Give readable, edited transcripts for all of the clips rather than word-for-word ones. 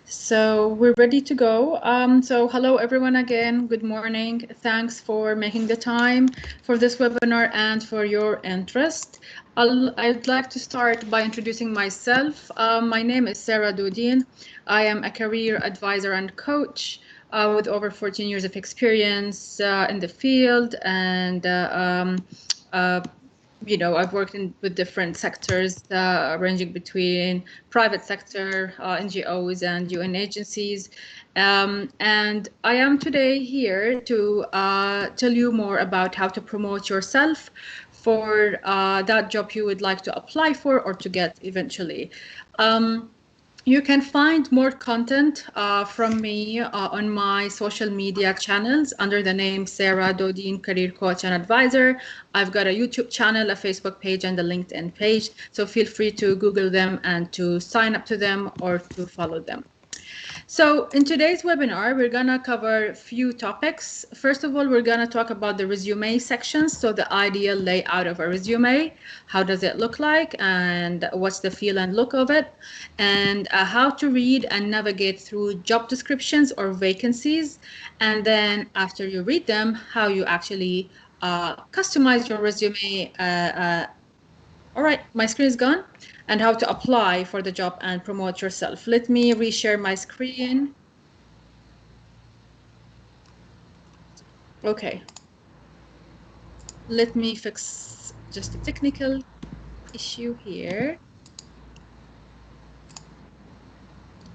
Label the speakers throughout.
Speaker 1: So we're ready to go. So hello everyone again. Good morning. Thanks for making the time for this webinar and for your interest. I'd like to start by introducing myself. My name is Sarah Dodeen. I am a career advisor and coach with over 14 years of experience in the field and uh, I've worked with different sectors, ranging between private sector, NGOs, and UN agencies. And I am today here to tell you more about how to promote yourself for that job you would like to apply for or to get eventually. You can find more content from me on my social media channels under the name Sarah Dodeen, Career Coach and Advisor. I've got a YouTube channel, a Facebook page, and a LinkedIn page. So feel free to Google them and to sign up to them or to follow them. So in today's webinar, we're going to cover a few topics. First of all, we're going to talk about the resume sections. So the ideal layout of a resume, how does it look like, and what's the feel and look of it, and how to read and navigate through job descriptions or vacancies. And then after you read them, how you actually customize your resume. All right, my screen is gone. And how to apply for the job and promote yourself. Let me reshare my screen. Okay. Let me fix just a technical issue here.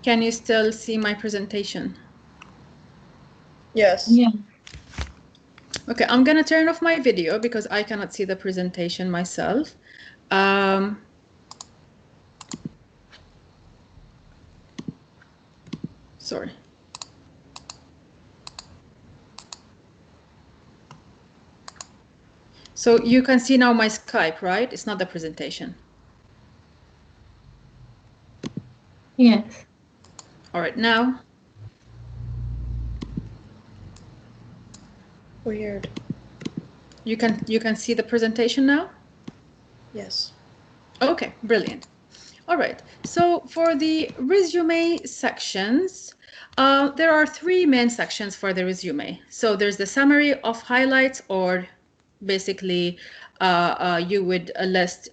Speaker 1: Can you still see my presentation?
Speaker 2: Yes.
Speaker 3: Yeah.
Speaker 1: Okay, I'm gonna turn off my video because I cannot see the presentation myself. Sorry. So you can see now my Skype, right? It's not the presentation.
Speaker 3: Yes.
Speaker 1: All right, now.
Speaker 2: Weird.
Speaker 1: You can see the presentation now?
Speaker 2: Yes.
Speaker 1: Okay, brilliant. All right, so for the resume sections, there are three main sections for the resume. So there's the summary of highlights, or basically you would list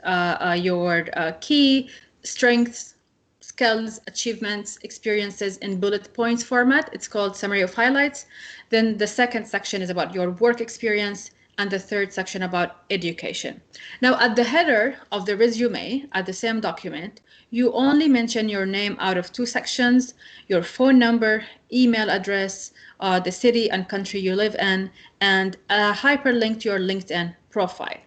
Speaker 1: your key strengths, skills, achievements, experiences in bullet points format. It's called summary of highlights. Then the second section is about your work experience, and the third section about education. Now, at the header of the resume, at the same document, you only mention your name out of two sections, your phone number, email address, the city and country you live in, and a hyperlink to your LinkedIn profile.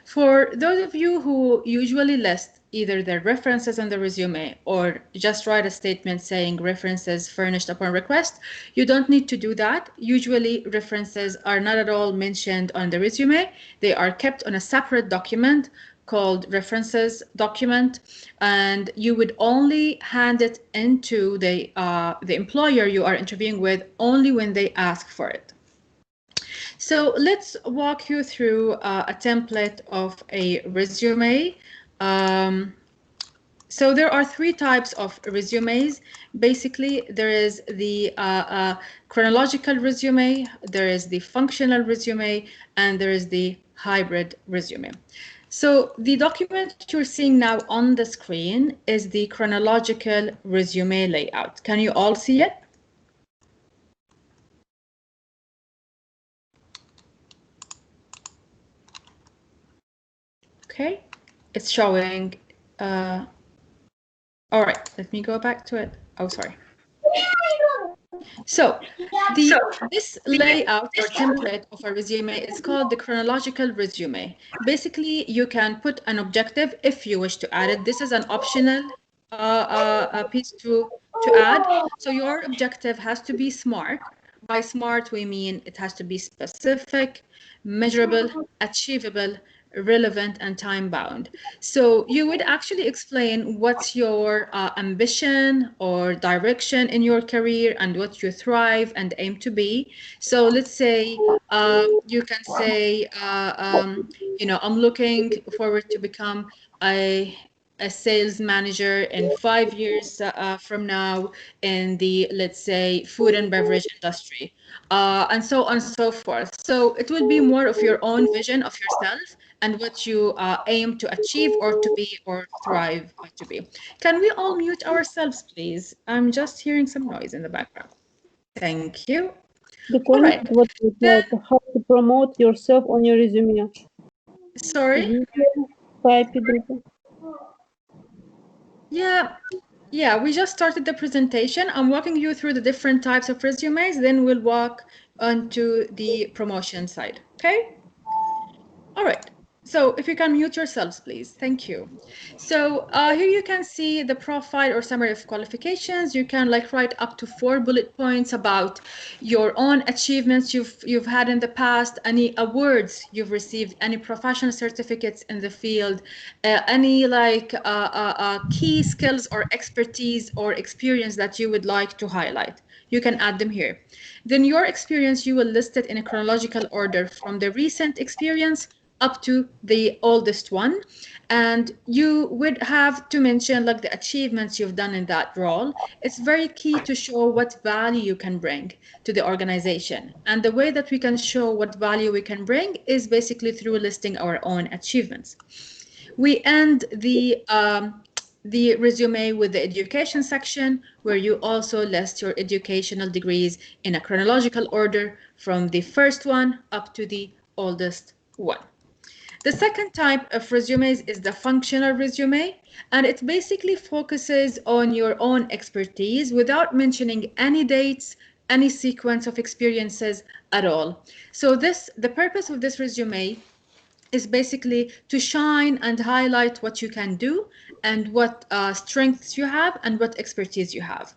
Speaker 1: For those of you who usually list either their references on the resume or just write a statement saying references furnished upon request, you don't need to do that. Usually references are not at all mentioned on the resume. They are kept on a separate document called references document, and you would only hand it into the employer you are interviewing with only when they ask for it. So let's walk you through a template of a resume. So there are three types of resumes. Basically, there is the chronological resume, there is the functional resume, and there is the hybrid resume. So the document you're seeing now on the screen is the chronological resume layout. Can you all see it? Okay, it's showing. All right, let me go back to it. Oh, sorry. So this layout or template of a resume is called the chronological resume. Basically, you can put an objective if you wish to add it. This is an optional piece to add. So your objective has to be SMART. By SMART, we mean it has to be specific, measurable, achievable, relevant, and time bound. So you would actually explain what's your ambition or direction in your career and what you thrive and aim to be. So let's say you can say, I'm looking forward to become a a sales manager in 5 years from now in the, let's say, food and beverage industry, and so on and so forth. So it will be more of your own vision of yourself and what you aim to achieve or to be or thrive to be. Can we all mute ourselves, please? I'm just hearing some noise in the background. Thank you.
Speaker 2: The
Speaker 1: All
Speaker 2: comment
Speaker 1: right.
Speaker 2: was
Speaker 1: Then,
Speaker 2: like how to promote yourself on your resume.
Speaker 1: sorry.
Speaker 2: Here, type it.
Speaker 1: Yeah, yeah, we just started the presentation. I'm walking you through the different types of resumes, then we'll walk onto the promotion side. Okay? All right. So if you can mute yourselves, please. Thank you. So here you can see the profile or summary of qualifications. You can like write up to 4 bullet points about your own achievements you've had in the past, any awards you've received, any professional certificates in the field, any like key skills or expertise or experience that you would like to highlight. You can add them here. Then your experience, you will list it in a chronological order from the recent experience up to the oldest one. And you would have to mention like the achievements you've done in that role. It's very key to show what value you can bring to the organization. And the way that we can show what value we can bring is basically through listing our own achievements. We end the resume with the education section, where you also list your educational degrees in a chronological order from the first one up to the oldest one. The second type of resumes is the functional resume, and it basically focuses on your own expertise without mentioning any dates, any sequence of experiences at all. So the purpose of this resume is basically to shine and highlight what you can do and what strengths you have and what expertise you have.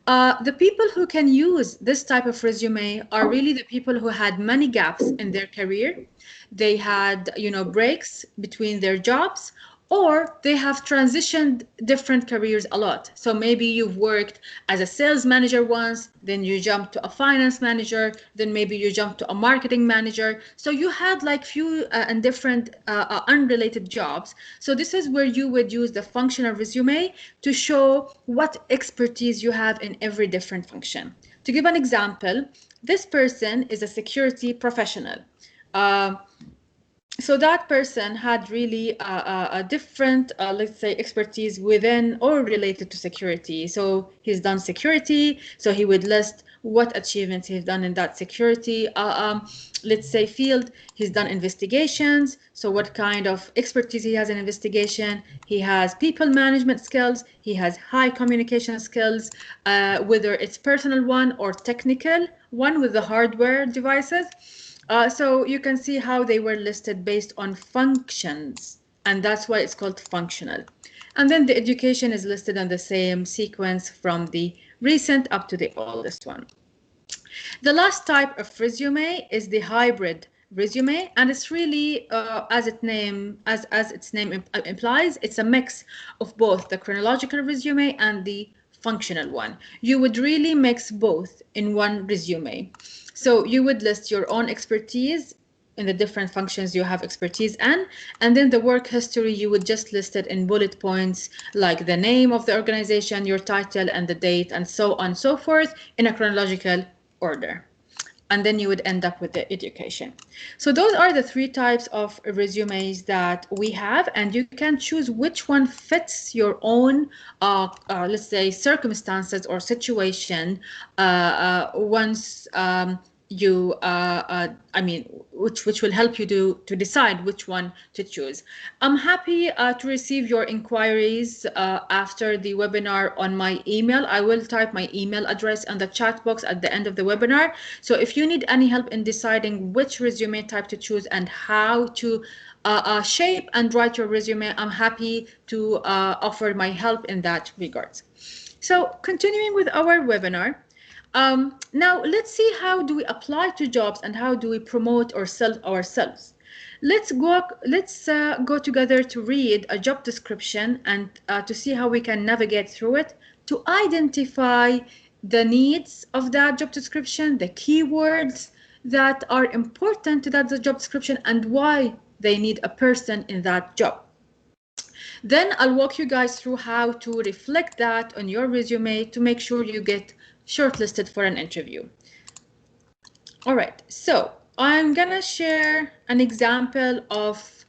Speaker 1: The people who can use this type of resume are really the people who had many gaps in their career. They had, breaks between their jobs, or they have transitioned different careers a lot. So maybe you've worked as a sales manager once, then you jumped to a finance manager, then maybe you jumped to a marketing manager. So you had like few and different unrelated jobs. So this is where you would use the functional resume to show what expertise you have in every different function. To give an example, this person is a security professional. Uh, so that person had really a different, let's say, expertise within or related to security. So he's done security, so he would list what achievements he's done in that security, let's say, field. He's done investigations, so what kind of expertise he has in investigation. He has people management skills, he has high communication skills, whether it's personal one or technical one with the hardware devices. So you can see how they were listed based on functions, and that's why it's called functional. And then the education is listed on the same sequence from the recent up to the oldest one. The last type of resume is the hybrid resume, and it's really, as its name implies, it's a mix of both the chronological resume and the functional one. You would really mix both in one resume. So you would list your own expertise in the different functions you have expertise in, and then the work history, you would just list it in bullet points like the name of the organization, your title, and the date, and so on and so forth in a chronological order. And then you would end up with the education. So those are the three types of resumes that we have, and you can choose which one fits your own, let's say, circumstances or situation once you which will help you to decide which one to choose. I'm happy to receive your inquiries after the webinar on my email. I will type my email address on the chat box at the end of the webinar. So if you need any help in deciding which resume type to choose and how to shape and write your resume, I'm happy to offer my help in that regards. So continuing with our webinar, now let's see how do we apply to jobs and how do we promote or sell ourselves. Let's go together to read a job description and to see how we can navigate through it to identify the needs of that job description, the keywords that are important to that job description, and why they need a person in that job. Then I'll walk you guys through how to reflect that on your resume to make sure you get shortlisted for an interview. All right, so I'm gonna share an example of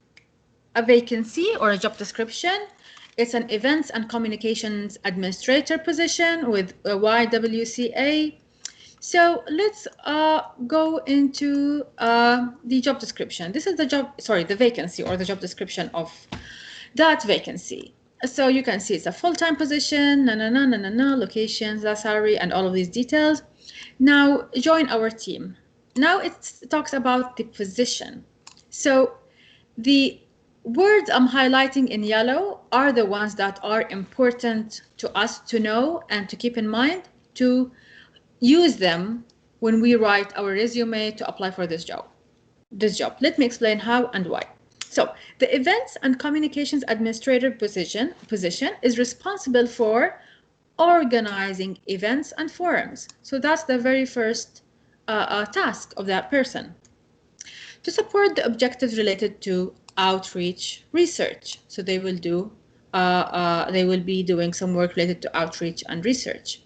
Speaker 1: a vacancy or a job description. It's an events and communications administrator position with a YWCA. So let's go into the job description. This is the vacancy or the job description of that vacancy. So you can see it's a full-time position, locations, the salary, and all of these details. Now join our team. Now it talks about the position. So the words I'm highlighting in yellow are the ones that are important to us to know and to keep in mind to use them when we write our resume to apply for this job. Let me explain how and why. So the events and communications administrator position is responsible for organizing events and forums. So that's the very first task of that person. To support the objectives related to outreach research. So they will be doing some work related to outreach and research.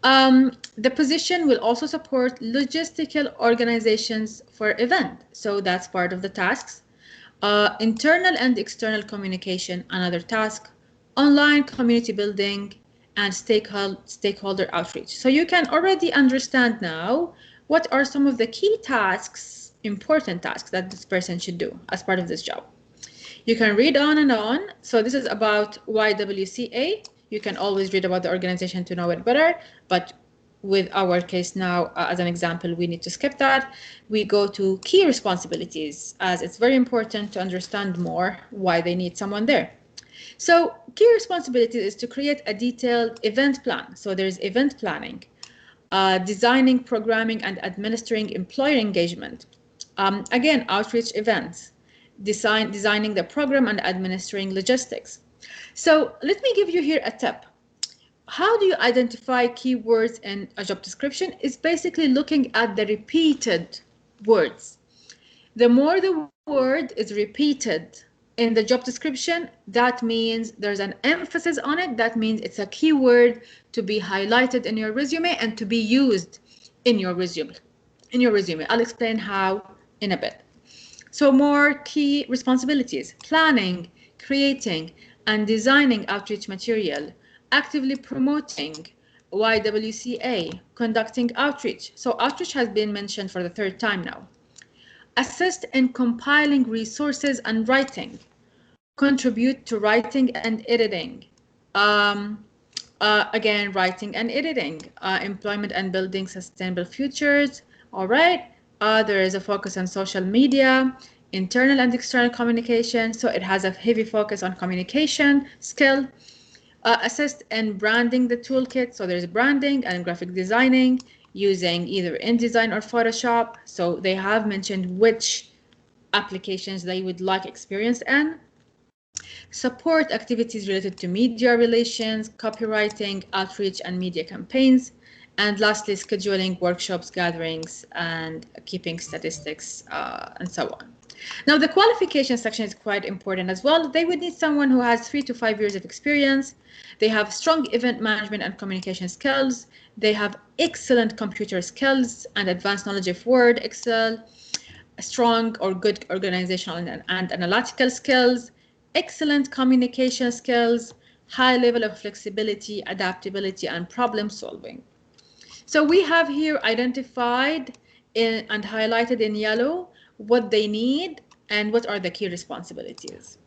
Speaker 1: The position will also support logistical organizations for event. So that's part of the tasks. Internal and external communication, another task. Online community building and stakeholder outreach. So you can already understand now what are some of the key tasks, important tasks that this person should do as part of this job. You can read on and on. So this is about YWCA. You can always read about the organization to know it better, but with our case now, as an example, we need to skip that. We go to key responsibilities, as it's very important to understand more why they need someone there. So key responsibility is to create a detailed event plan. So there's event planning, designing, programming, and administering employer engagement. Again, outreach events, designing the program and administering logistics. So let me give you here a tip. How do you identify keywords in a job description? Is basically looking at the repeated words. The more the word is repeated in the job description, that means there's an emphasis on it. That means it's a keyword to be highlighted in your resume and to be used in your resume. I'll explain how in a bit. So more key responsibilities: planning, creating, and designing outreach material, actively promoting YWCA, conducting outreach. So outreach has been mentioned for the third time now. Assist in compiling resources and writing, contribute to writing and editing. Again, writing and editing, employment and building sustainable futures. All right. There is a focus on social media, internal and external communication. So it has a heavy focus on communication skill. Assist in branding the toolkit. So there's branding and graphic designing using either InDesign or Photoshop. So they have mentioned which applications they would like experience in. Support activities related to media relations, copywriting, outreach, and media campaigns. And lastly, scheduling workshops, gatherings, and keeping statistics, and so on. Now, the qualification section is quite important as well. They would need someone who has 3 to 5 years of experience. They have strong event management and communication skills. They have excellent computer skills and advanced knowledge of Word, Excel, strong or good organizational and analytical skills, excellent communication skills, high level of flexibility, adaptability, and problem solving. So we have here identified and highlighted in yellow what they need and what are the key responsibilities.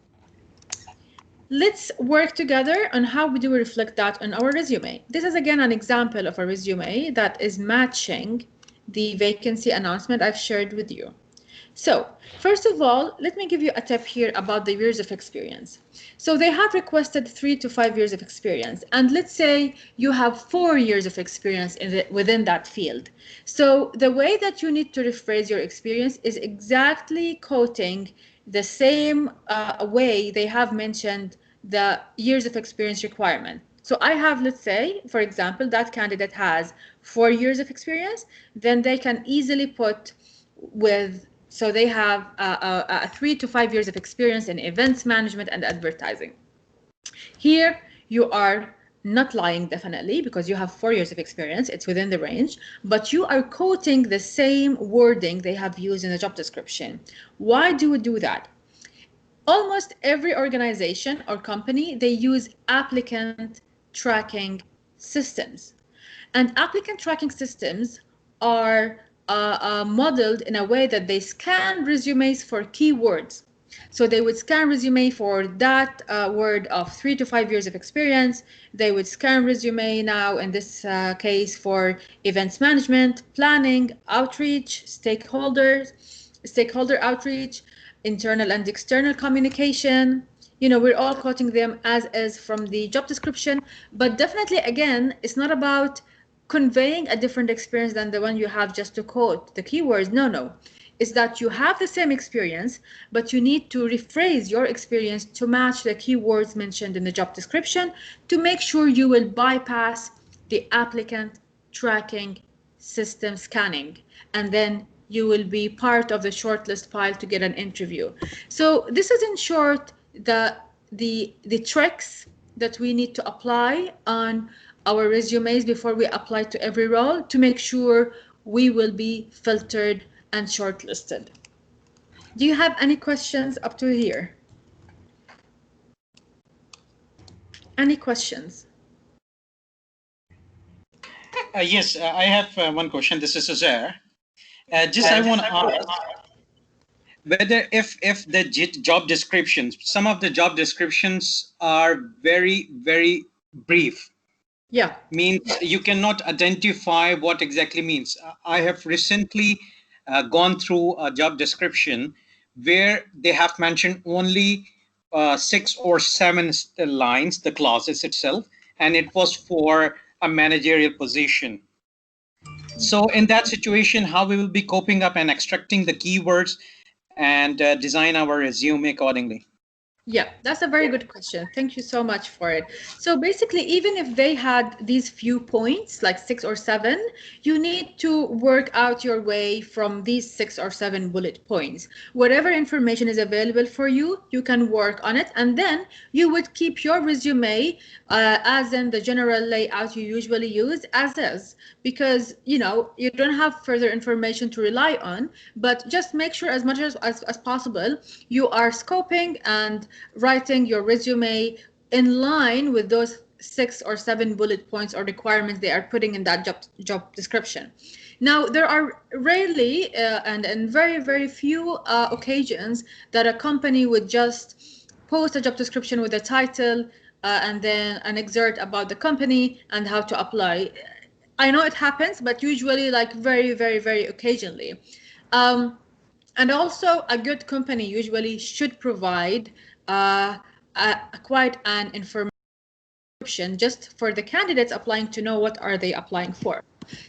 Speaker 1: Let's work together on how we do reflect that on our resume. This is again an example of a resume that is matching the vacancy announcement I've shared with you. So first of all, let me give you a tip here about the years of experience. So they have requested 3 to 5 years of experience, and let's say you have 4 years of experience within that field. So the way that you need to rephrase your experience is exactly quoting the same way they have mentioned the years of experience requirement. So I have, let's say, for example, that candidate has 4 years of experience, then they can easily put so they have 3 to 5 years of experience in events management and advertising. Here, you are not lying definitely because you have 4 years of experience. It's within the range, but you are quoting the same wording they have used in the job description. Why do we do that? Almost every organization or company, they use applicant tracking systems. And applicant tracking systems are modeled in a way that they scan resumes for keywords. So they would scan resume for that word of 3 to 5 years of experience. They would scan resume now in this case for events management, planning, outreach, stakeholder outreach, internal and external communication. You know, we're all quoting them as is from the job description, but definitely, again, it's not about conveying a different experience than the one you have just to quote the keywords. No, no. Is that you have the same experience, but you need to rephrase your experience to match the keywords mentioned in the job description to make sure you will bypass the applicant tracking system scanning, and then you will be part of the shortlist pile to get an interview. So this is in short the tricks that we need to apply on our resumes before we apply to every role to make sure we will be filtered and shortlisted. Do you have any questions up to here? Any questions?
Speaker 4: Yes, I have one question. This is Azair. I want to ask whether if the job descriptions, some of the job descriptions are very brief.
Speaker 1: Yeah.
Speaker 4: Means you cannot identify what exactly means. I have recently gone through a job description where they have mentioned only 6 or 7 lines, the clauses itself, and it was for a managerial position. So in that situation, how we will be coping up and extracting the keywords and design our resume accordingly?
Speaker 1: Yeah, that's a very good question. Thank you so much for it. So basically, even if they had these few points, like 6 or 7, you need to work out your way from these 6 or 7 bullet points. Whatever information is available for you, you can work on it. And then you would keep your resume as in the general layout you usually use as is, because, you know, you don't have further information to rely on, but just make sure as much as possible, you are scoping and writing your resume in line with those 6 or 7 bullet points or requirements they are putting in that job description. Now, there are rarely and very few occasions that a company would just post a job description with a title and then an excerpt about the company and how to apply. I know it happens, but usually like very occasionally. And also, a good company usually should provide quite an information just for the candidates applying to know what are they applying for.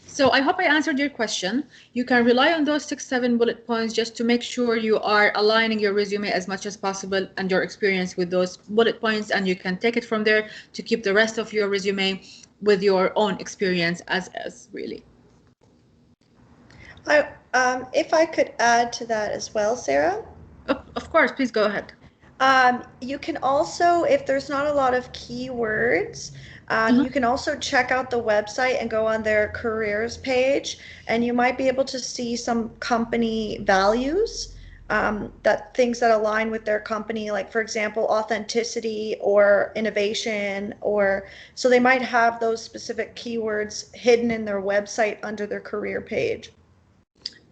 Speaker 1: So I hope I answered your question. You can rely on those 6, 7 bullet points just to make sure you are aligning your resume as much as possible and your experience with those bullet points, and you can take it from there to keep the rest of your resume with your own experience as is, really.
Speaker 5: If I could add to that as well, Sarah.
Speaker 1: Of course, please go ahead.
Speaker 5: You can also, if there's not a lot of keywords, you can also check out the website and go on their careers page, and you might be able to see some company values, that things that align with their company, like for example, authenticity or innovation, or so they might have those specific keywords hidden in their website under their career page.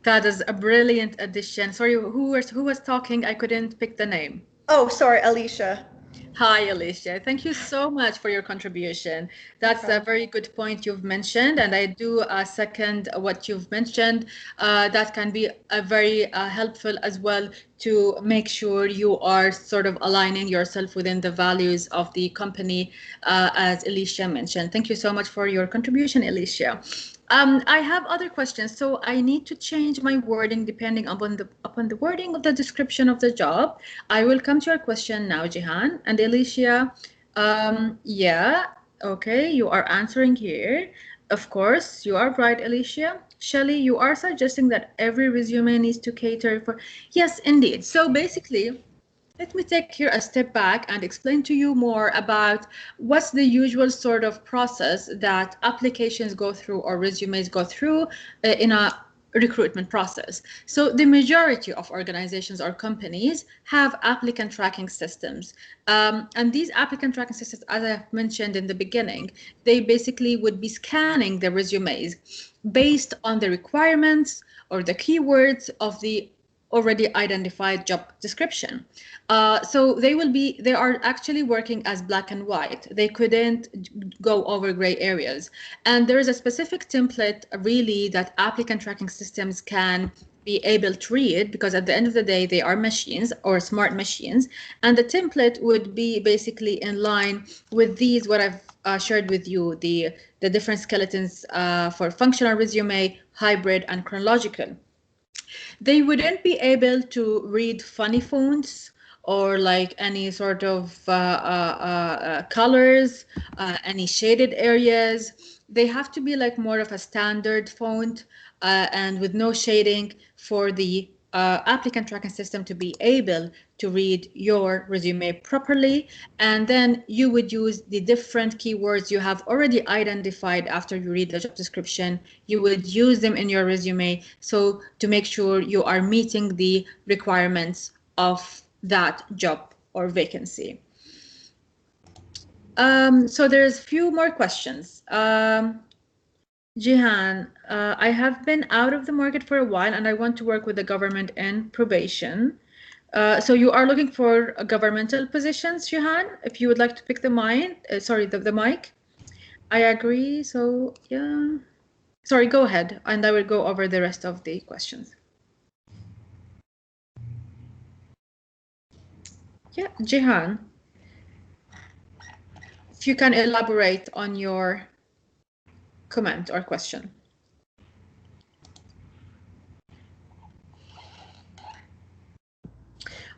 Speaker 1: That is a brilliant addition. Sorry, who was talking? I couldn't pick the name.
Speaker 5: Oh, sorry, Alicia.
Speaker 1: Hi, Alicia. Thank you so much for your contribution. That's a very good point you've mentioned, and I do second what you've mentioned. That can be a very helpful as well to make sure you are sort of aligning yourself within the values of the company, as Alicia mentioned. Thank you so much for your contribution, Alicia. I have other questions, so I need to change my wording depending upon the wording of the description of the job. I will come to your question now, Jihan and Alicia. Yeah, okay, you are answering here. Of course, you are right, Alicia. Shelly, you are suggesting that every resume needs to cater for. Yes, indeed. So basically, Let me take here a step back and explain to you more about what's the usual sort of process that applications go through or resumes go through in a recruitment process. So the majority of organizations or companies have applicant tracking systems. And these applicant tracking systems, as I have mentioned in the beginning, they basically would be scanning the resumes based on the requirements or the keywords of the already identified job description. So they are actually working as black and white. They couldn't go over gray areas. And there is a specific template really that applicant tracking systems can be able to read, because at the end of the day, they are machines or smart machines. And the template would be basically in line with these, what I've shared with you, the different skeletons for functional resume, hybrid, and chronological. They wouldn't be able to read funny fonts or like any sort of colors, any shaded areas. They have to be like more of a standard font and with no shading for the applicant tracking system to be able to read your resume properly. And then you would use the different keywords you have already identified after you read the job description. You would use them in your resume so to make sure you are meeting the requirements of that job or vacancy. So there's few more questions. Jihan, I have been out of the market for a while and I want to work with the government in probation. So you are looking for governmental positions, Jihan? If you would like to pick the mic, the mic. I agree. So yeah. Sorry, go ahead, and I will go over the rest of the questions. Yeah, Jihan, if you can elaborate on your comment or question.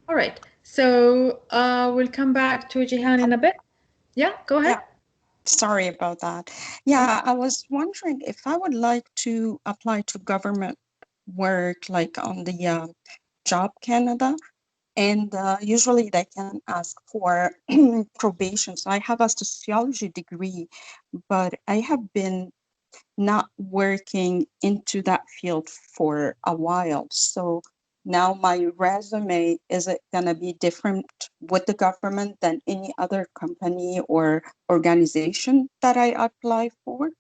Speaker 1: All right, so we'll come back to Jihan in a bit. Yeah, go ahead.
Speaker 6: Yeah. Sorry about that. Yeah, I was wondering if I would like to apply to government work, like on the Job Canada, and usually they can ask for probation. So I have a sociology degree, but I have been not working into that field for a while. So now my resume, is it going to be different with the government than any other company or organization that I apply for?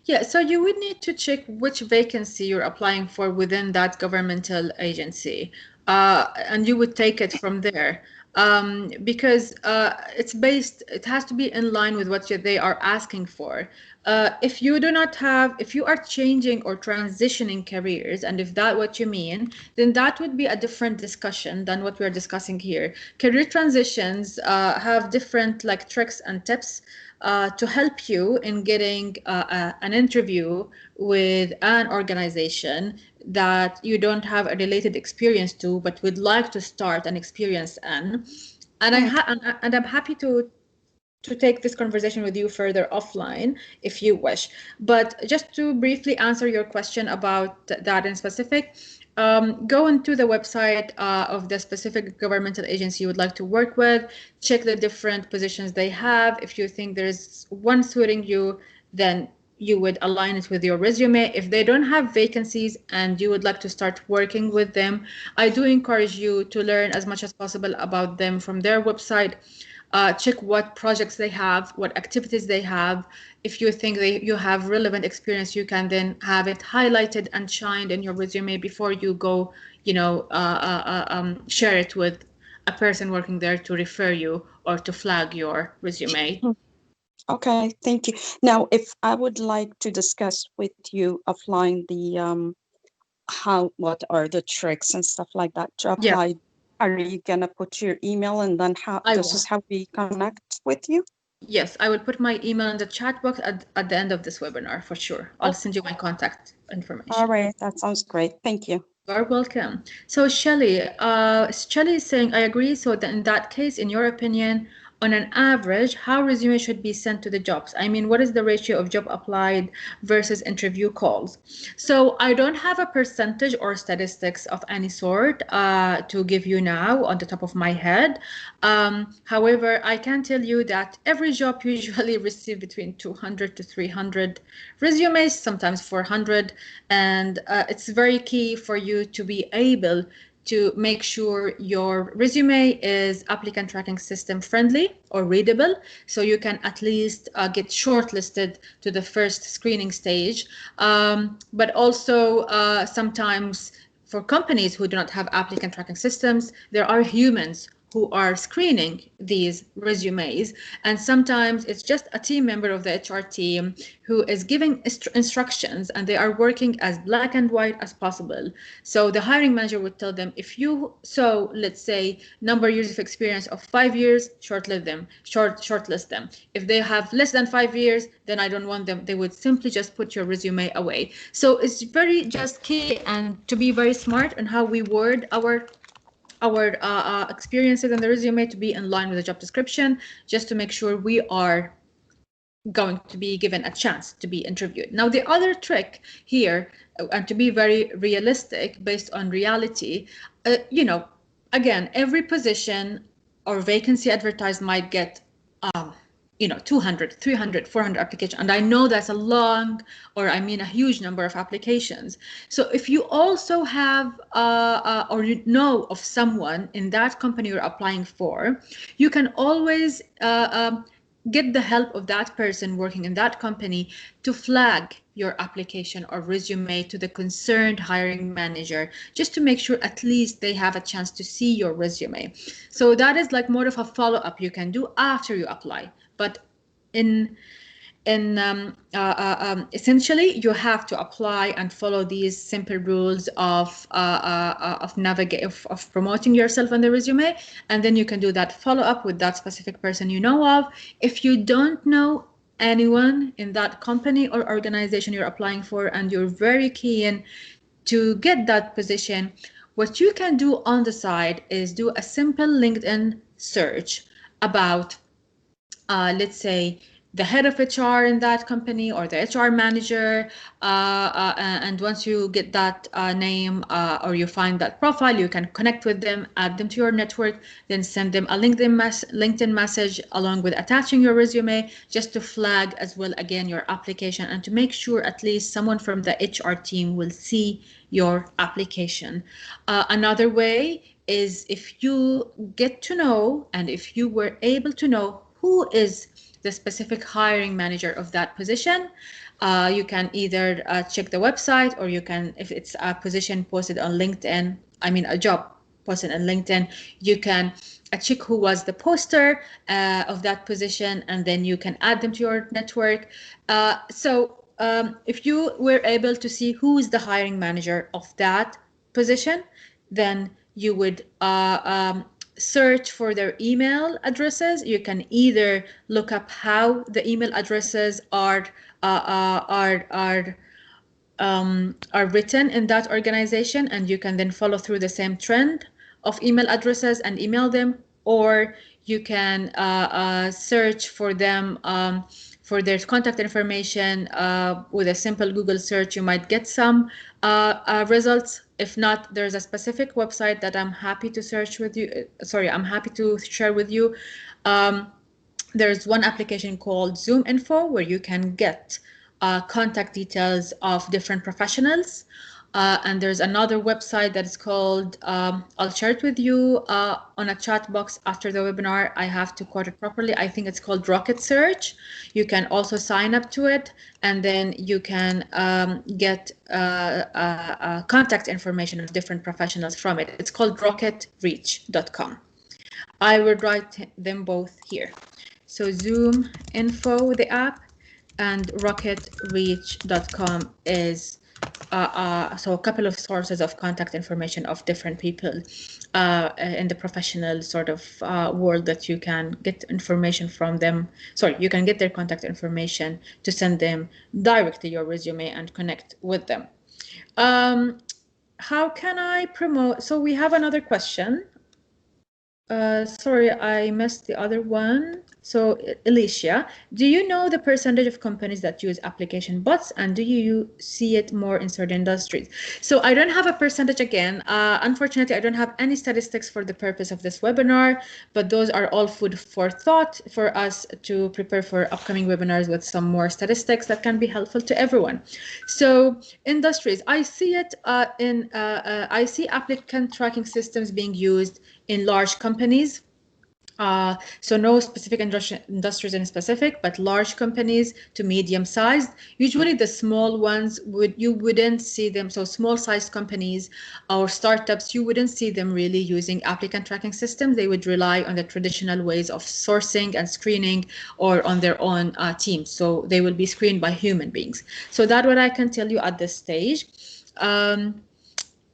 Speaker 1: Yeah, so you would need to check which vacancy you're applying for within that governmental agency, and you would take it from there. Because it has to be in line with what they are asking for. If you are changing or transitioning careers, and if that's what you mean, then that would be a different discussion than what we're discussing here. Career transitions have different like tricks and tips to help you in getting an interview with an organization that you don't have a related experience to, but would like to start an experience in. And I'm happy to take this conversation with you further offline if you wish. But just to briefly answer your question about that in specific, go into the website of the specific governmental agency you would like to work with, check the different positions they have. If you think there's one suiting you, then you would align it with your resume. If they don't have vacancies and you would like to start working with them, I do encourage you to learn as much as possible about them from their website. Check what projects they have, what activities they have. If you think you have relevant experience, you can then have it highlighted and shined in your resume before you go, share it with a person working there to refer you or to flag your resume.
Speaker 6: Okay, thank you. Now, if I would like to discuss with you offline the what are the tricks and stuff like that to apply, yeah. Are you gonna put your email and then this is how we connect with you?
Speaker 1: Yes, I will put my email in the chat box at the end of this webinar for sure. I'll send you my contact information.
Speaker 6: All right, that sounds great. Thank you.
Speaker 1: You're welcome. So Shelley is saying, I agree. So in that case, in your opinion, on an average, how resume should be sent to the jobs. I mean, what is the ratio of job applied versus interview calls? So I don't have a percentage or statistics of any sort to give you now on the top of my head. However, I can tell you that every job usually receives between 200 to 300 resumes, sometimes 400, and it's very key for you to be able to make sure your resume is applicant tracking system friendly or readable, so you can at least get shortlisted to the first screening stage. But also sometimes for companies who do not have applicant tracking systems, there are humans who are screening these resumes, and sometimes it's just a team member of the HR team who is giving instructions, and they are working as black and white as possible. So the hiring manager would tell them, if you so let's say number of years of experience of 5 years, shortlist them. If they have less than 5 years, then I don't want them. They would simply just put your resume away. So it's very just key and to be very smart on how we word our experiences in the resume to be in line with the job description, just to make sure we are going to be given a chance to be interviewed. Now, the other trick here, and to be very realistic based on reality, again, every position or vacancy advertised might get 200, 300, 400 applications. And I know that's a long, or I mean a huge number of applications. So if you also have, or you know of someone in that company you're applying for, you can always get the help of that person working in that company to flag your application or resume to the concerned hiring manager, just to make sure at least they have a chance to see your resume. So that is like more of a follow-up you can do after you apply. But essentially, you have to apply and follow these simple rules of promoting yourself on the resume, and then you can do that follow up with that specific person you know of. If you don't know anyone in that company or organization you're applying for, and you're very keen to get that position, what you can do on the side is do a simple LinkedIn search about let's say the head of HR in that company or the HR manager, and once you get that name or you find that profile, you can connect with them, add them to your network, then send them a LinkedIn message along with attaching your resume, just to flag as well again your application, and to make sure at least someone from the HR team will see your application. Another way is if you get to know, and if you were able to know who is the specific hiring manager of that position, you can either check the website, or you can, if it's a position posted on LinkedIn, I mean a job posted on LinkedIn, you can check who was the poster of that position, and then you can add them to your network. If you were able to see who is the hiring manager of that position, then you would search for their email addresses. You can either look up how the email addresses are written in that organization, and you can then follow through the same trend of email addresses and email them, or you can search for them for their contact information with a simple Google search. You might get some results. If not, there's a specific website that I'm happy to search with you. I'm happy to share with you. There's one application called Zoom Info where you can get contact details of different professionals. And there's another website that is called, I'll share it with you on a chat box after the webinar. I have to quote it properly. I think it's called Rocket Search. You can also sign up to it, and then you can get contact information of different professionals from it. It's called rocketreach.com. I will write them both here. So Zoom Info, the app, and rocketreach.com is so a couple of sources of contact information of different people in the professional sort of world that you can get information from them. You can get their contact information to send them directly your resume and connect with them. How can I promote? So we have another question. Sorry, I missed the other one. So, Alicia, do you know the percentage of companies that use application bots, and do you see it more in certain industries? So I don't have a percentage again. Unfortunately, I don't have any statistics for the purpose of this webinar, but those are all food for thought for us to prepare for upcoming webinars with some more statistics that can be helpful to everyone. So industries, I see it I see applicant tracking systems being used in large companies. So no specific industries in specific, but large companies to medium-sized. Usually the small ones you wouldn't see them. So small-sized companies or startups, you wouldn't see them really using applicant tracking systems. They would rely on the traditional ways of sourcing and screening or on their own teams. So they will be screened by human beings. So that's what I can tell you at this stage.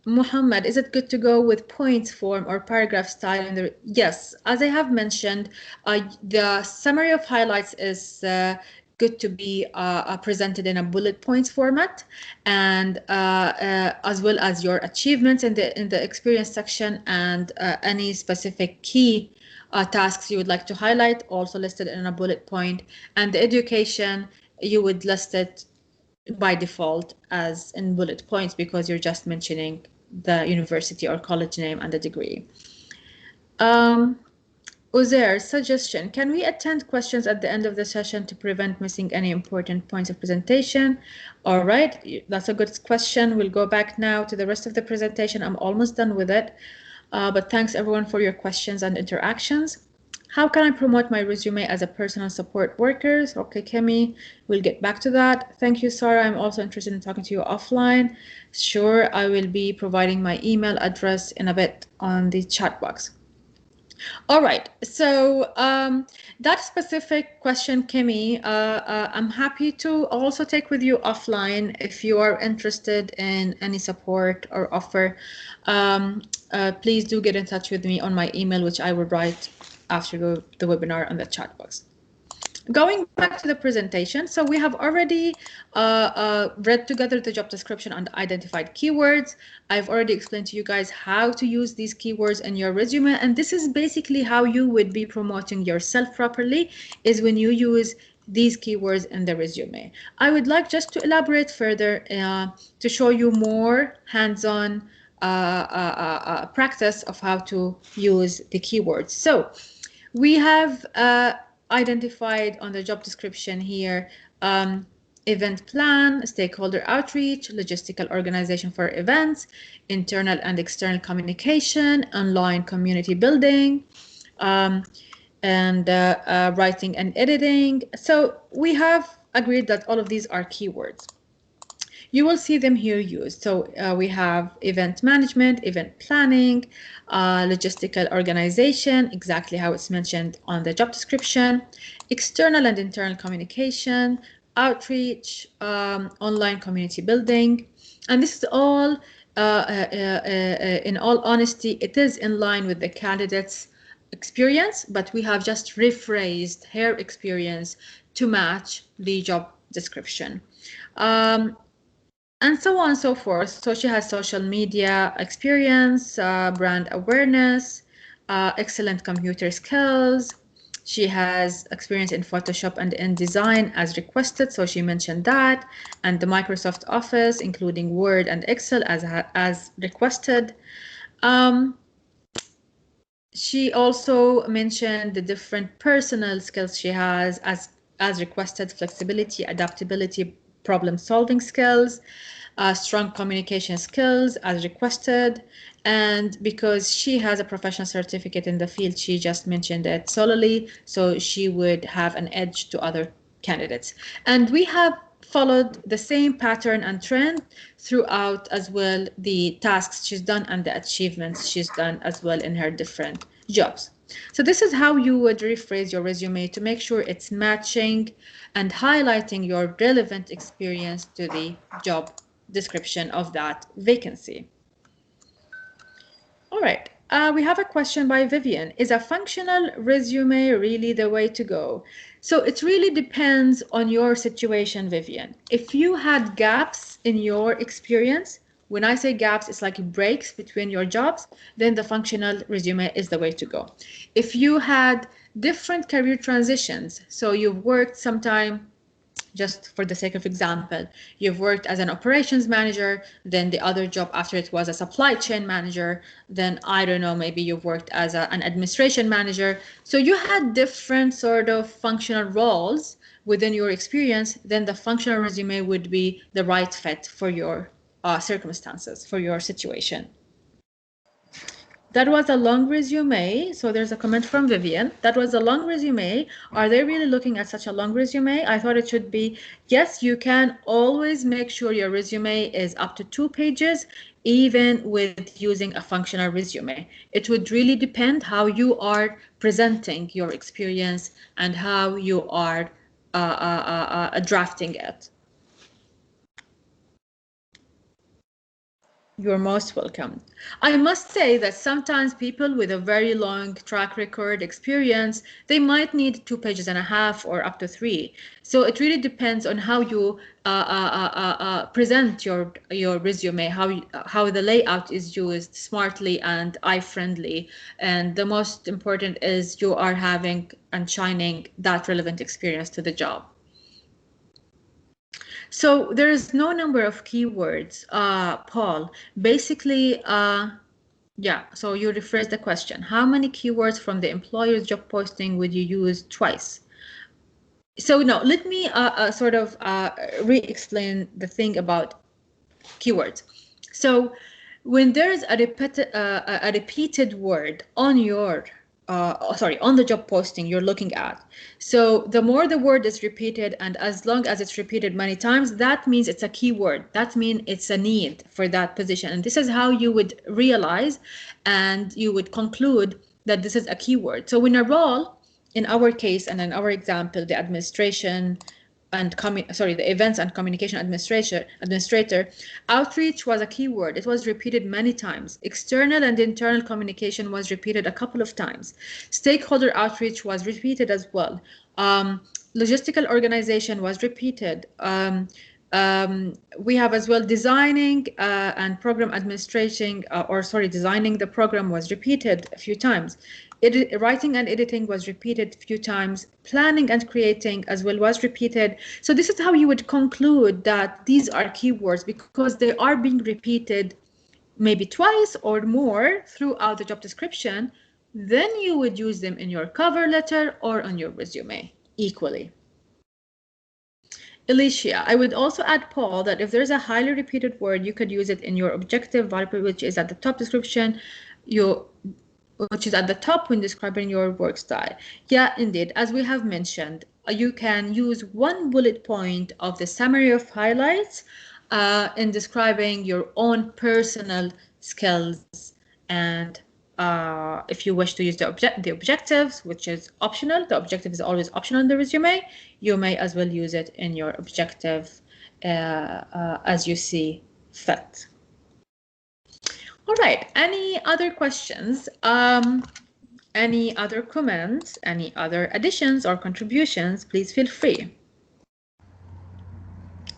Speaker 1: Muhammad, is it good to go with points form or paragraph style? Yes, as I have mentioned, the summary of highlights is good to be presented in a bullet points format, and as well as your achievements in the experience section and any specific key tasks you would like to highlight, also listed in a bullet point, and the education you would list it by default as in bullet points because you're just mentioning the university or college name and the degree. Uzair, suggestion, can we attend questions at the end of the session to prevent missing any important points of presentation? All right, that's a good question. We'll go back now to the rest of the presentation. I'm almost done with it, but thanks everyone for your questions and interactions. How can I promote my resume as a personal support worker? Okay, Kemi, we'll get back to that. Thank you, Sarah. I'm also interested in talking to you offline. Sure, I will be providing my email address in a bit on the chat box. All right, so that specific question, Kemi, I'm happy to also take with you offline if you are interested in any support or offer. Please do get in touch with me on my email, which I will write after the webinar on the chat box. Going back to the presentation, so we have already read together the job description and identified keywords. I've already explained to you guys how to use these keywords in your resume, and this is basically how you would be promoting yourself properly, is when you use these keywords in the resume. I would like just to elaborate further to show you more hands-on practice of how to use the keywords. So we have identified on the job description here event plan, stakeholder outreach, logistical organization for events, internal and external communication, online community building, and writing and editing. So we have agreed that all of these are keywords. You will see them here used. So we have event management, event planning, logistical organization, exactly how it's mentioned on the job description, external and internal communication, outreach, online community building. And this is all, in all honesty, it is in line with the candidate's experience, but we have just rephrased her experience to match the job description. And so on and so forth. So she has social media experience, brand awareness, excellent computer skills. She has experience in Photoshop and InDesign as requested, so she mentioned that, and the Microsoft Office, including Word and Excel as requested. She also mentioned the different personal skills she has as requested: flexibility, adaptability, problem-solving skills, strong communication skills as requested, and because she has a professional certificate in the field, she just mentioned it solely, so she would have an edge to other candidates. And we have followed the same pattern and trend throughout as well, the tasks she's done and the achievements she's done as well in her different jobs. So this is how you would rephrase your resume to make sure it's matching and highlighting your relevant experience to the job description of that vacancy. All right, we have a question by Vivian. Is a functional resume really the way to go? So it really depends on your situation, Vivian. If you had gaps in your experience, when I say gaps, it's like breaks between your jobs, then the functional resume is the way to go. If you had different career transitions, so you've worked sometime, just for the sake of example, you've worked as an operations manager, then the other job after it was a supply chain manager, then I don't know, maybe you've worked as an administration manager. So you had different sort of functional roles within your experience, then the functional resume would be the right fit for your circumstances, for your situation. That was a long resume. So there's a comment from Vivian. That was a long resume. Are they really looking at such a long resume? I thought it should be, yes, you can always make sure your resume is up to 2 pages, even with using a functional resume. It would really depend how you are presenting your experience and how you are drafting it. You're most welcome. I must say that sometimes people with a very long track record experience, they might need 2.5 pages or up to 3. So it really depends on how you present your resume, how the layout is used smartly and eye-friendly. And the most important is you are having and shining that relevant experience to the job. So there is no number of keywords, Paul. Basically, yeah, so you rephrase the question. How many keywords from the employer's job posting would you use twice? So no, let me sort of re-explain the thing about keywords. So when there's a repeated word on your on the job posting you're looking at. So the more the word is repeated, and as long as it's repeated many times, that means it's a keyword. That means it's a need for that position. And this is how you would realize and you would conclude that this is a keyword. So in a role, in our case and in our example, the administration and the events and communication administrator, outreach was a keyword. It was repeated many times. External and internal communication was repeated a couple of times. Stakeholder outreach was repeated as well. Logistical organization was repeated. We have as well designing and program administrating, designing the program was repeated a few times. Writing and editing was repeated a few times. Planning and creating as well was repeated. So this is how you would conclude that these are keywords, because they are being repeated maybe twice or more throughout the job description. Then you would use them in your cover letter or on your resume equally. Alicia, I would also add, Paul, that if there's a highly repeated word, you could use it in your objective value, which is at the top description, which is at the top when describing your work style. Yeah, indeed. As we have mentioned, you can use one bullet point of the summary of highlights in describing your own personal skills. And if you wish to use the objectives, which is optional, the objective is always optional in the resume, you may as well use it in your objective as you see fit. All right, any other questions? Any other comments, any other additions or contributions, please feel free.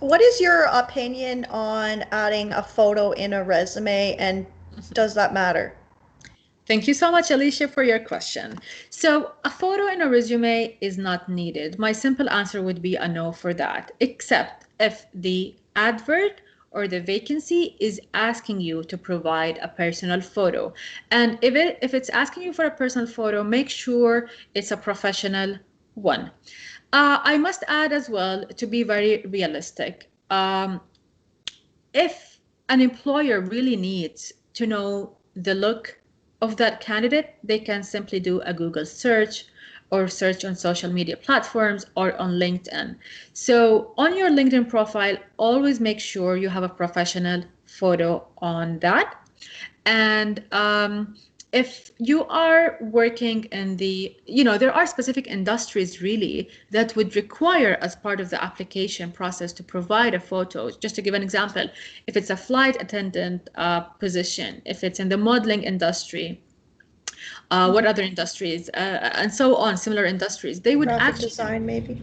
Speaker 5: What is your opinion on adding a photo in a resume, and does that matter?
Speaker 1: Thank you so much, Alicia, for your question. So a photo in a resume is not needed. My simple answer would be a no for that, except if the advert or the vacancy is asking you to provide a personal photo. And if it's asking you for a personal photo, make sure it's a professional one. I must add as well, to be very realistic, if an employer really needs to know the look of that candidate, they can simply do a Google search or search on social media platforms or on LinkedIn. So on your LinkedIn profile, always make sure you have a professional photo on that. And if you are working in the, there are specific industries really that would require as part of the application process to provide a photo. Just to give an example, if it's a flight attendant position, if it's in the modeling industry, what other industries, and so on, similar industries, they would
Speaker 5: Graphic
Speaker 1: actually
Speaker 5: design maybe.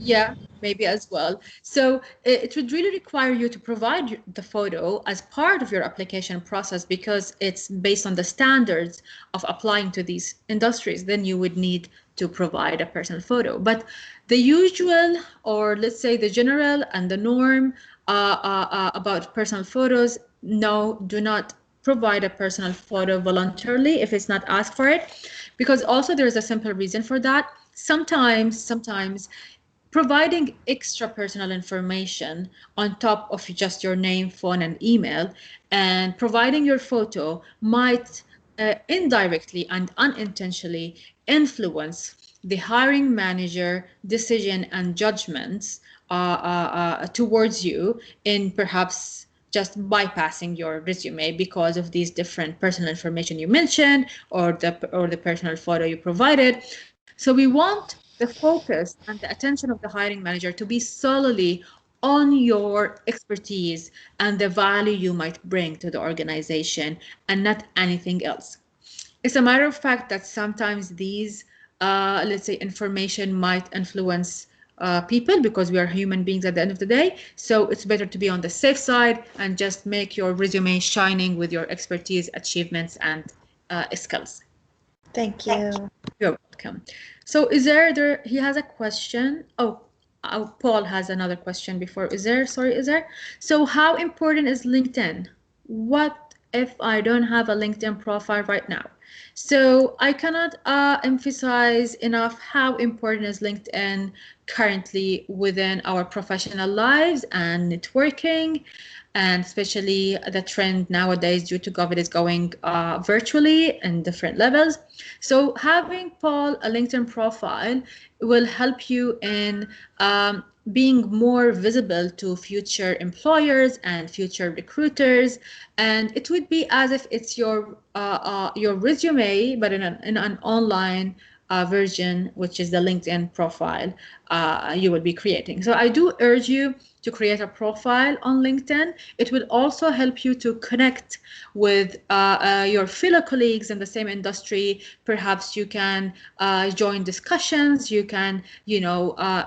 Speaker 1: Yeah, maybe as well. So it would really require you to provide the photo as part of your application process because it's based on the standards of applying to these industries. Then you would need to provide a personal photo. But the usual, or let's say the general and the norm about personal photos, no, do not provide a personal photo voluntarily if it's not asked for it, because also there's a simple reason for that. Sometimes providing extra personal information on top of just your name, phone, and email, and providing your photo might indirectly and unintentionally influence the hiring manager decision and judgments towards you in perhaps just bypassing your resume because of these different personal information you mentioned or the personal photo you provided. So we want the focus and the attention of the hiring manager to be solely on your expertise and the value you might bring to the organization and not anything else. It's a matter of fact that sometimes these, let's say, information might influence people because we are human beings at the end of the day. So it's better to be on the safe side and just make your resume shining with your expertise, achievements, and skills.
Speaker 5: Thank you.
Speaker 1: You're welcome. So he has a question. Paul has another question before. Is there? So how important is LinkedIn? What if I don't have a LinkedIn profile right now? So I cannot emphasize enough how important is LinkedIn currently within our professional lives and networking, and especially the trend nowadays due to COVID is going virtually in different levels. So having, Paul, a LinkedIn profile will help you in being more visible to future employers and future recruiters, and it would be as if it's your resume, but in an online version, which is the LinkedIn profile you will be creating. So I do urge you to create a profile on LinkedIn. It will also help you to connect with your fellow colleagues in the same industry. Perhaps you can join discussions. You can,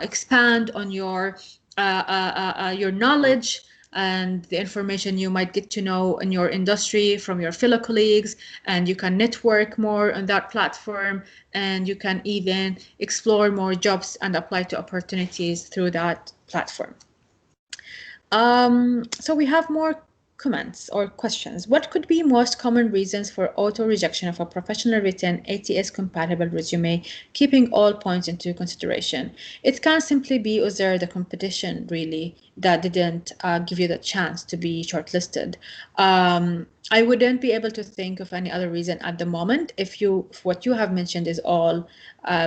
Speaker 1: expand on your knowledge and the information you might get to know in your industry from your fellow colleagues, and you can network more on that platform, and you can even explore more jobs and apply to opportunities through that platform. So we have more comments or questions. What could be most common reasons for auto rejection of a professional written ATS compatible resume, keeping all points into consideration? It can simply be the competition really that didn't give you the chance to be shortlisted. I wouldn't be able to think of any other reason at the moment. If what you have mentioned is all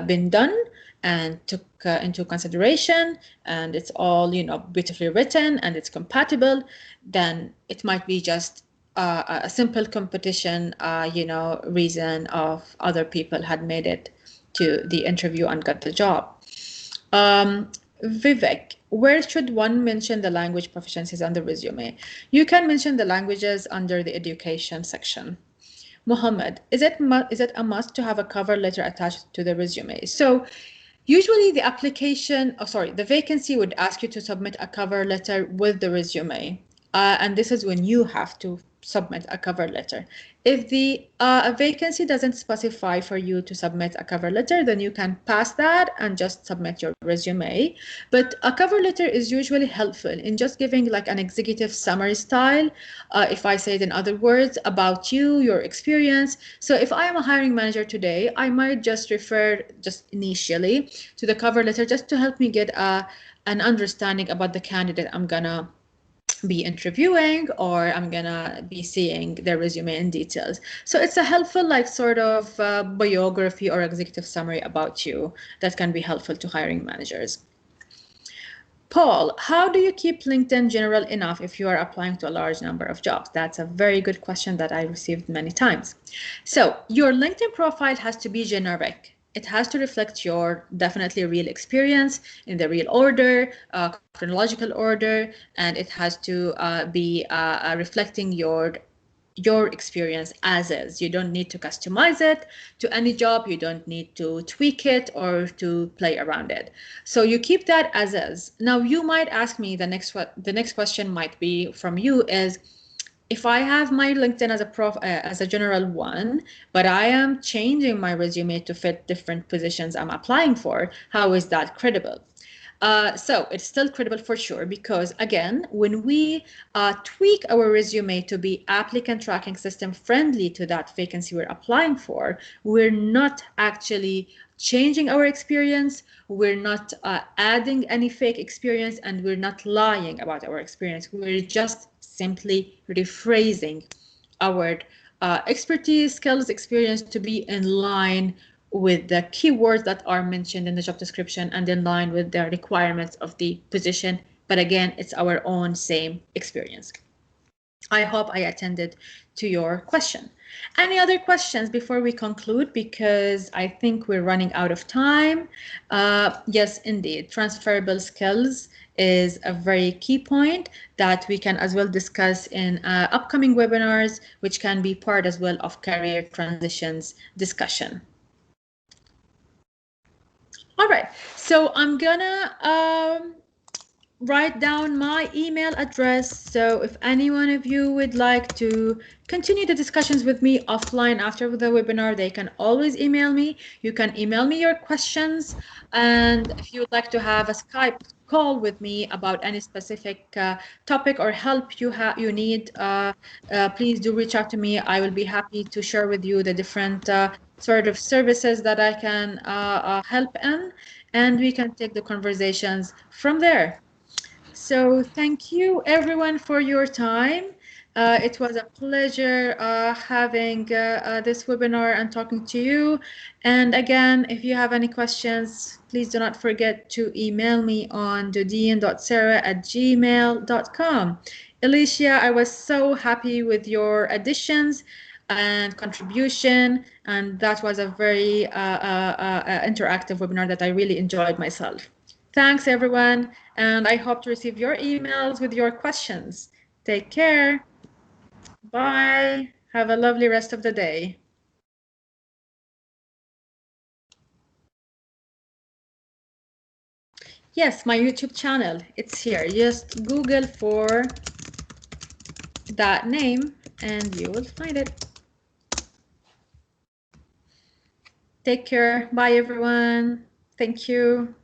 Speaker 1: been done and took into consideration, and it's all beautifully written and it's compatible, then it might be just a simple competition reason of other people had made it to the interview and got the job. Vivek, where should one mention the language proficiencies on the resume? You can mention the languages under the education section. Mohammed, is it a must to have a cover letter attached to the resume? So usually the vacancy would ask you to submit a cover letter with the resume. And this is when you have to submit a cover letter. If the vacancy doesn't specify for you to submit a cover letter, then you can pass that and just submit your resume. But a cover letter is usually helpful in just giving like an executive summary style, if I say it in other words, about you, your experience. So if I am a hiring manager today, I might just refer just initially to the cover letter just to help me get an understanding about the candidate I'm gonna be interviewing, or I'm gonna be seeing their resume in details. So it's a helpful like sort of biography or executive summary about you that can be helpful to hiring managers. Paul, how do you keep LinkedIn general enough if you are applying to a large number of jobs? That's a very good question that I received many times. So your LinkedIn profile has to be generic. It has to reflect your definitely real experience in the real order, chronological order, and it has to be reflecting your experience as is. You don't need to customize it to any job. You don't need to tweak it or to play around it. So you keep that as is. Now you might ask me, the next question might be from you is, if I have my LinkedIn as a general one, but I am changing my resume to fit different positions I'm applying for, how is that credible? So it's still credible for sure, because again, when we tweak our resume to be applicant tracking system friendly to that vacancy we're applying for, we're not actually changing our experience, we're not adding any fake experience, and we're not lying about our experience. We're just simply rephrasing our expertise, skills, experience to be in line with the keywords that are mentioned in the job description and in line with the requirements of the position. But again, it's our own same experience. I hope I attended to your question. Any other questions before we conclude? Because I think we're running out of time. Yes, indeed, transferable skills is a very key point that we can as well discuss in upcoming webinars, which can be part as well of career transitions discussion. All right, so I'm gonna write down my email address. So if any one of you would like to continue the discussions with me offline after the webinar, they can always email me. You can email me your questions. And if you would like to have a Skype call with me about any specific topic or help you need, please do reach out to me. I will be happy to share with you the different sort of services that I can help in, and we can take the conversations from there. So thank you everyone for your time. It was a pleasure having this webinar and talking to you. And again, if you have any questions, please do not forget to email me on dodeen.sarah@gmail.com. Alicia, I was so happy with your additions and contribution, and that was a very interactive webinar that I really enjoyed myself. Thanks everyone, and I hope to receive your emails with your questions. Take care. Bye. Have a lovely rest of the day. Yes, my YouTube channel, it's here. Just Google for that name and you will find it. Take care. Bye everyone. Thank you.